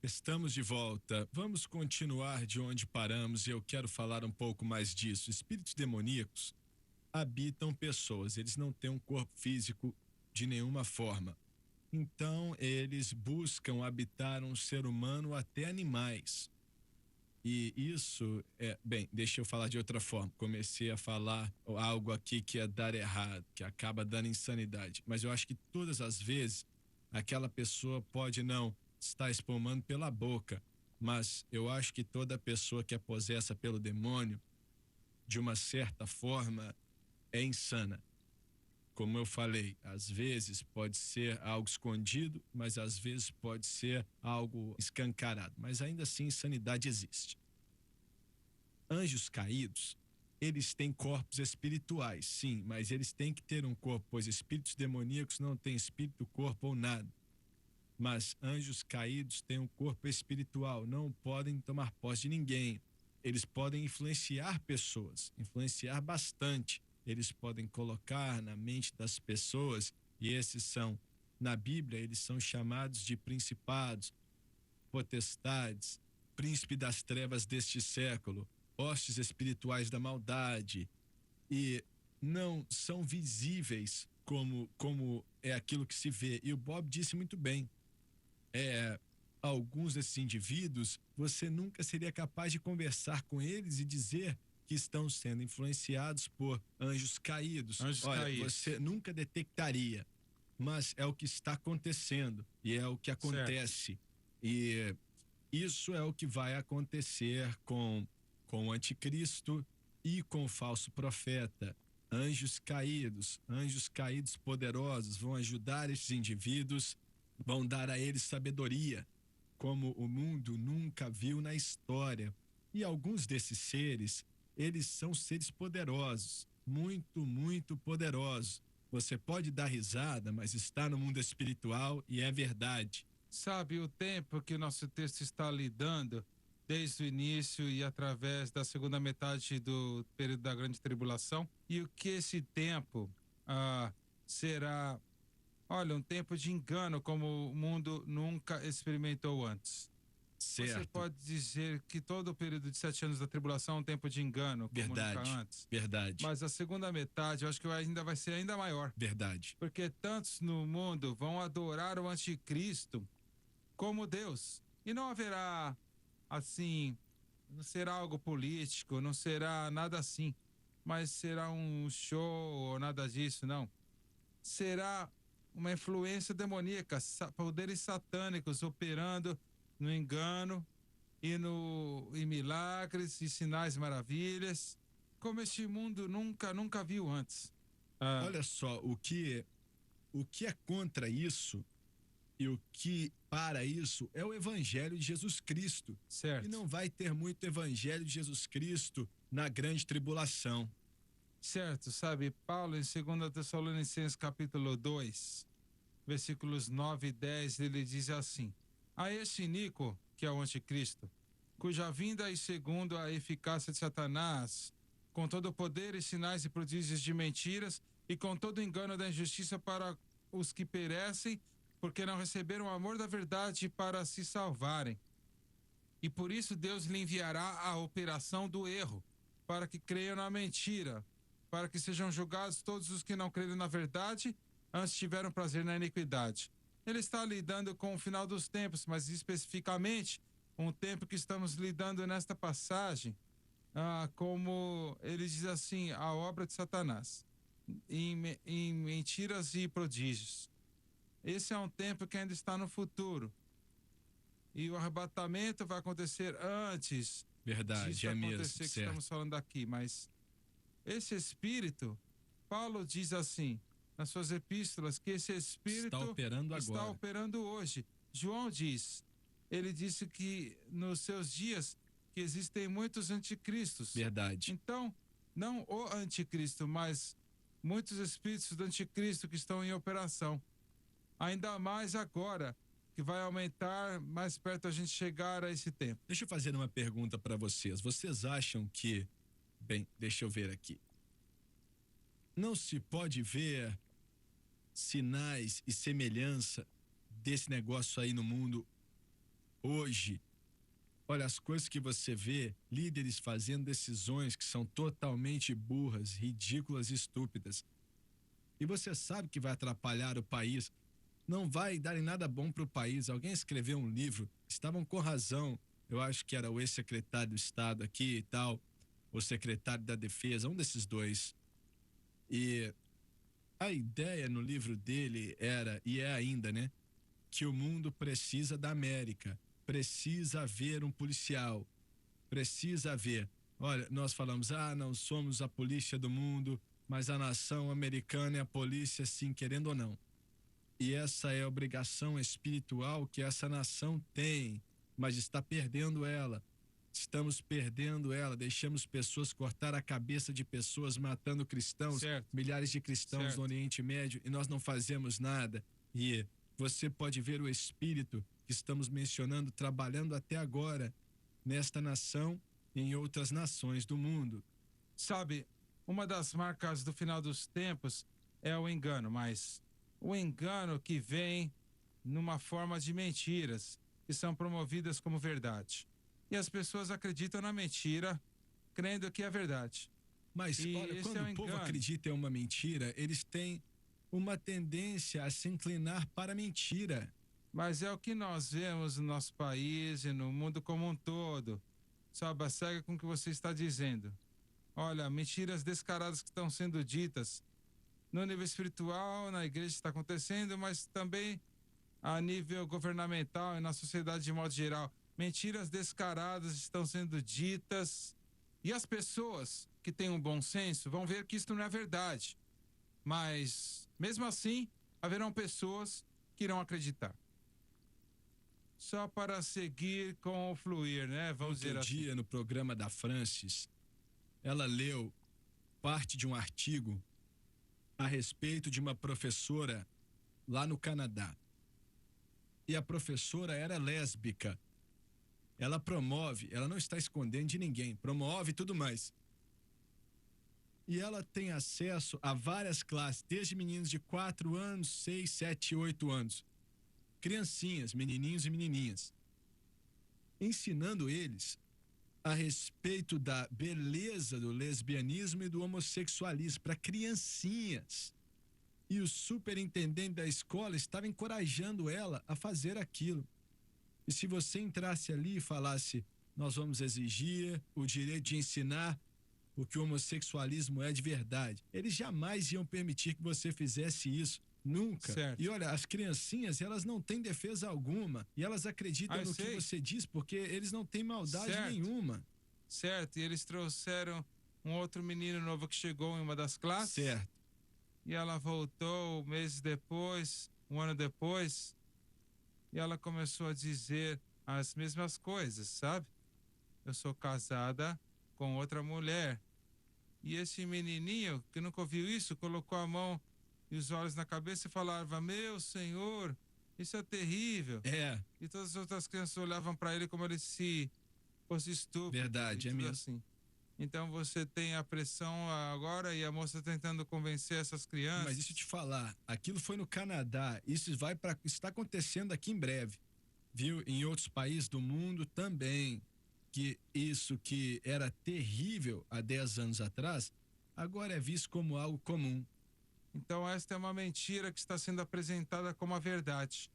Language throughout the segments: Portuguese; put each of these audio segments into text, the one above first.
Estamos de volta. Vamos continuar de onde paramos e eu quero falar um pouco mais disso. Espíritos demoníacos habitam pessoas, eles não têm um corpo físico de nenhuma forma. Então, eles buscam habitar um ser humano, até animais. E isso bem, deixa eu falar de outra forma. Comecei a falar algo aqui que é dar errado, que acaba dando insanidade. Mas eu acho que todas as vezes aquela pessoa pode não estar espumando pela boca, mas eu acho que toda pessoa que é possessa pelo demônio, de uma certa forma, é insana. Como eu falei, às vezes pode ser algo escondido, mas às vezes pode ser algo escancarado. Mas ainda assim, insanidade existe. Anjos caídos, eles têm corpos espirituais, sim, mas eles têm que ter um corpo, pois espíritos demoníacos não têm espírito, corpo ou nada. Mas anjos caídos têm um corpo espiritual, não podem tomar posse de ninguém. Eles podem influenciar pessoas, influenciar bastante. Eles podem colocar na mente das pessoas, e esses são, na Bíblia, eles são chamados de principados, potestades, príncipe das trevas deste século, hostes espirituais da maldade, e não são visíveis como é aquilo que se vê. E o Bob disse muito bem, alguns desses indivíduos, você nunca seria capaz de conversar com eles e dizer que estão sendo influenciados por anjos caídos. Anjos Olha, caídos. você nunca detectaria, mas é o que está acontecendo e é o que acontece. Certo. E isso é o que vai acontecer com o anticristo e com o falso profeta. Anjos caídos poderosos vão ajudar esses indivíduos, vão dar a eles sabedoria, como o mundo nunca viu na história. E alguns desses seres, eles são seres poderosos, muito, muito poderosos. Você pode dar risada, mas está no mundo espiritual e é verdade. Sabe, o tempo que o nosso texto está lidando, desde o início e através da segunda metade do período da grande tribulação, e o que esse tempo será, olha, um tempo de engano como o mundo nunca experimentou antes. Certo. Você pode dizer que todo o período de 7 anos da tribulação é um tempo de engano, como Verdade, nunca antes. verdade. Mas a segunda metade, eu acho que ainda vai ser ainda maior. Verdade. Porque tantos no mundo vão adorar o anticristo como Deus. E não haverá, assim, não será algo político, não será nada assim. Mas será um show ou nada disso, não. Será uma influência demoníaca, poderes satânicos operando no engano e milagres e sinais maravilhas, como este mundo nunca viu antes. Olha só, o que é contra isso e o que para isso é o evangelho de Jesus Cristo. Certo. E não vai ter muito evangelho de Jesus Cristo na grande tribulação. Certo, sabe, Paulo em 2 Tessalonicenses capítulo 2, versículos 9 e 10, ele diz assim: a este Nico, que é o anticristo, cuja vinda e segundo a eficácia de Satanás, com todo o poder e sinais e prodígios de mentiras e com todo o engano da injustiça para os que perecem, porque não receberam o amor da verdade para se salvarem. E por isso Deus lhe enviará a operação do erro, para que creiam na mentira, para que sejam julgados todos os que não creram na verdade, antes tiveram prazer na iniquidade. Ele está lidando com o final dos tempos, mas especificamente um tempo que estamos lidando nesta passagem, como ele diz assim, a obra de Satanás, em mentiras e prodígios. Esse é um tempo que ainda está no futuro. E o arrebatamento vai acontecer antes Verdade, disso é acontecer mesmo, que certo. estamos falando aqui. Mas esse espírito, Paulo diz assim, nas suas epístolas, que esse espírito está operando hoje. João diz, ele disse que nos seus dias que existem muitos anticristos. Verdade. Então, não o anticristo, mas muitos espíritos do anticristo que estão em operação. Ainda mais agora, que vai aumentar mais perto a gente chegar a esse tempo. Deixa eu fazer uma pergunta para vocês. Vocês acham que, bem, deixa eu ver aqui. Não se pode ver sinais e semelhança desse negócio aí no mundo hoje, olha, as coisas que você vê, líderes fazendo decisões que são totalmente burras, ridículas e estúpidas. E você sabe que vai atrapalhar o país, não vai dar em nada bom para o país. Alguém escreveu um livro, estavam com razão, eu acho que era o ex-secretário do Estado aqui e tal, o secretário da Defesa, um desses dois. E a ideia no livro dele era, e é ainda, né, que o mundo precisa da América, precisa haver um policial, precisa haver. Olha, nós falamos, não somos a polícia do mundo, mas a nação americana é a polícia, sim, querendo ou não. E essa é a obrigação espiritual que essa nação tem, mas está perdendo ela. Estamos perdendo ela, deixamos pessoas cortar a cabeça de pessoas, matando cristãos, Certo. milhares de cristãos Certo. no Oriente Médio, e nós não fazemos nada. E você pode ver o espírito que estamos mencionando trabalhando até agora nesta nação e em outras nações do mundo. Sabe, uma das marcas do final dos tempos é o engano, mas o engano que vem numa forma de mentiras que são promovidas como verdade. E as pessoas acreditam na mentira, crendo que é verdade. Mas E olha, esse quando é o o povo engano. acredita em uma mentira, eles têm uma tendência a se inclinar para a mentira. Mas é o que nós vemos no nosso país e no mundo como um todo. Sabe, segue com o que você está dizendo. Olha, mentiras descaradas que estão sendo ditas no nível espiritual, na igreja está acontecendo, mas também a nível governamental e na sociedade de modo geral. Mentiras descaradas estão sendo ditas e as pessoas que têm um bom senso vão ver que isso não é verdade. Mas, mesmo assim, haverão pessoas que irão acreditar. Só para seguir com o fluir, né? Vamos dizer Outro assim. dia, no programa da Francis, ela leu parte de um artigo a respeito de uma professora lá no Canadá. E a professora era lésbica. Ela promove, ela não está escondendo de ninguém, promove tudo mais. E ela tem acesso a várias classes, desde meninos de 4 anos, 6, 7, 8 anos. Criancinhas, menininhos e menininhas. Ensinando eles a respeito da beleza do lesbianismo e do homossexualismo para criancinhas. E o superintendente da escola estava encorajando ela a fazer aquilo. E se você entrasse ali e falasse, nós vamos exigir o direito de ensinar o que o homossexualismo é de verdade, eles jamais iam permitir que você fizesse isso. Nunca. Certo. E olha, as criancinhas, elas não têm defesa alguma. E elas acreditam no que você diz, porque eles não têm maldade nenhuma. Certo. E eles trouxeram um outro menino novo que chegou em uma das classes. Certo. E ela voltou meses depois, um ano depois, e ela começou a dizer as mesmas coisas, sabe? Eu sou casada com outra mulher. E esse menininho, que nunca ouviu isso, colocou a mão e os olhos na cabeça e falava, meu Senhor, isso é terrível. É. E todas as outras crianças olhavam para ele como ele se fosse estúpido. Verdade, é mesmo. Assim. Então você tem a pressão agora e a moça tentando convencer essas crianças. Mas deixa eu te falar, aquilo foi no Canadá, isso está acontecendo aqui em breve, viu? Em outros países do mundo também, que isso que era terrível há 10 anos atrás, agora é visto como algo comum. Então esta é uma mentira que está sendo apresentada como a verdade.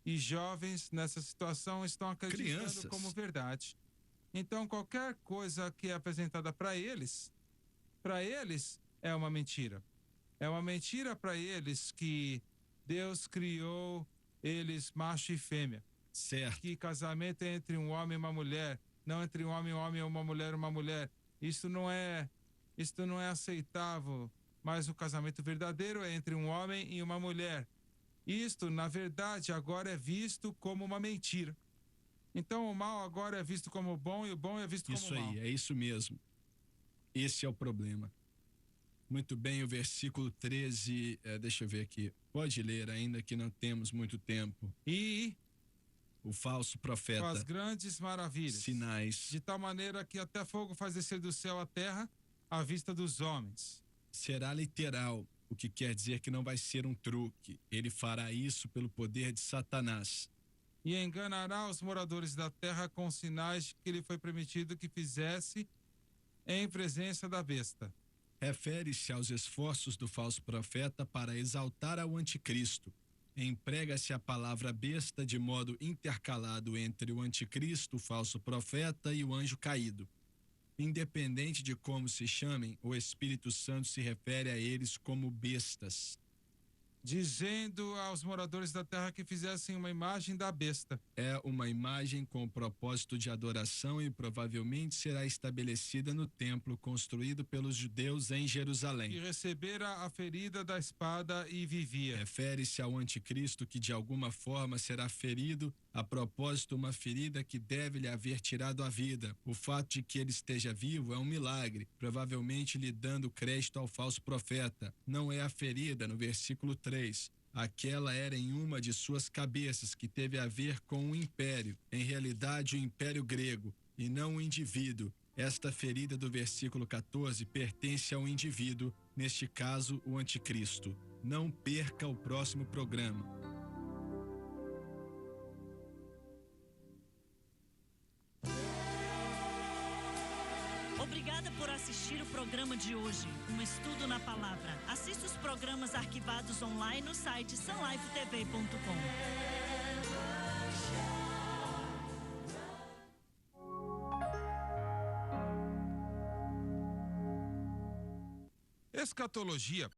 E jovens nessa situação estão acreditando como verdade. Então qualquer coisa que é apresentada para eles é uma mentira. É uma mentira para eles que Deus criou eles macho e fêmea. Certo. Que casamento é entre um homem e uma mulher, não entre um homem ou uma mulher. Isso não é aceitável. Mas o casamento verdadeiro é entre um homem e uma mulher. Isto, na verdade, agora é visto como uma mentira. Então o mal agora é visto como bom e o bom é visto como mal. Isso aí, é isso mesmo. Esse é o problema. Muito bem, o versículo 13, deixa eu ver aqui. Pode ler, ainda que não temos muito tempo. E o falso profeta faz grandes maravilhas, sinais, de tal maneira que até fogo faz descer do céu à terra à vista dos homens. Será literal, o que quer dizer que não vai ser um truque. Ele fará isso pelo poder de Satanás. e enganará os moradores da terra com sinais que lhe foi permitido que fizesse em presença da besta. Refere-se aos esforços do falso profeta para exaltar ao anticristo. Emprega-se a palavra besta de modo intercalado entre o anticristo, o falso profeta e o anjo caído. Independente de como se chamem, o Espírito Santo se refere a eles como bestas. Dizendo aos moradores da terra que fizessem uma imagem da besta. É uma imagem com o propósito de adoração e provavelmente será estabelecida no templo construído pelos judeus em Jerusalém. Que recebera a ferida da espada e vivia. Refere-se ao anticristo que de alguma forma será ferido, a propósito uma ferida que deve lhe haver tirado a vida. O fato de que ele esteja vivo é um milagre, provavelmente lhe dando crédito ao falso profeta. Não é a ferida no versículo 3. Aquela era em uma de suas cabeças que teve a ver com o império, em realidade o império grego, e não o indivíduo. Esta ferida do versículo 14 pertence ao indivíduo, neste caso o anticristo. Não perca o próximo programa. Obrigada por assistir o programa de hoje, um estudo na palavra. Assista os programas arquivados online no site sunlivetv.com. Escatologia